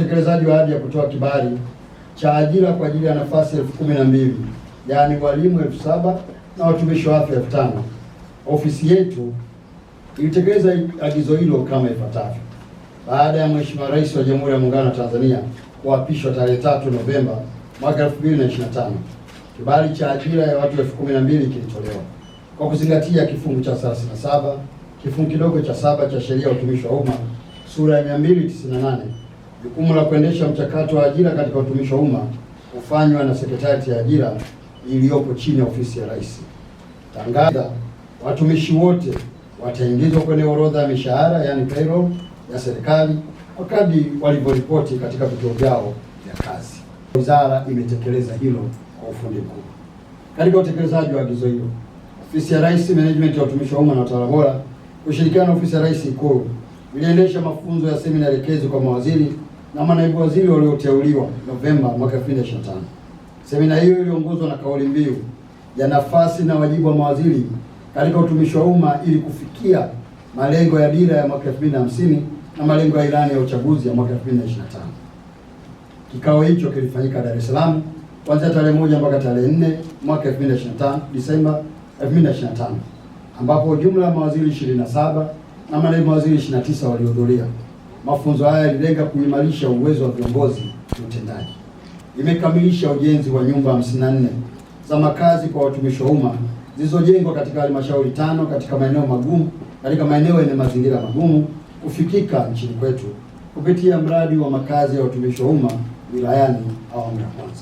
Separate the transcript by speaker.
Speaker 1: Utekelezaji wa ahadi ya kutoa kibali cha ajira kwa ajili ya nafasi 12,000 yaani walimu 7,000 na watumishi wa afya 5,000. Ofisi yetu ilitekeleza agizo hilo kama ifuatavyo. Baada ya Mheshimiwa Rais wa Jamhuri ya Muungano wa Tanzania kuapishwa tarehe 3 Novemba mwaka 2025, kibali cha ajira ya watu 12,000 kilitolewa kwa kuzingatia kifungu cha 37 kifungu kidogo cha 7 cha Sheria ya Utumishi wa Umma sura ya 298. Jukumu la kuendesha mchakato wa ajira katika utumishi wa umma hufanywa na Sekretarieti ya Ajira iliyopo chini ya Ofisi ya Rais. Tangaza watumishi wote wataingizwa kwenye orodha ya mishahara yaani payroll ya serikali kwa kadri walivyoripoti katika vituo vyao vya kazi. Wizara imetekeleza hilo kwa ufundi mkubwa. Katika utekelezaji wa agizo hilo, Ofisi ya Rais Management ya Utumishi wa Umma na Utawala Bora kushirikiana na Ofisi ya Rais Ikulu iliendesha mafunzo ya semina elekezi kwa mawaziri na manaibu waziri walioteuliwa Novemba mwaka 2025. Semina hiyo iliongozwa na kauli mbiu ya nafasi na wajibu wa mawaziri katika utumishi wa umma ili kufikia malengo ya dira ya mwaka 2050 na malengo ya ilani ya uchaguzi ya mwaka 2025. Kikao hicho kilifanyika Dar es Salaam kuanzia tarehe 1 mpaka tarehe 4 mwaka 2025 Disemba 2025, ambapo jumla ya mawaziri 27 na manaibu mawaziri 29 walihudhuria. Mafunzo haya yalilenga kuimarisha uwezo wa viongozi kiutendaji. Imekamilisha ujenzi wa nyumba 54 za makazi kwa watumishi wa umma zilizojengwa katika halmashauri 5 katika maeneo yenye mazingira magumu kufikika nchini kwetu kupitia mradi wa makazi ya watumishi wa umma wilayani awamu ya kwanza.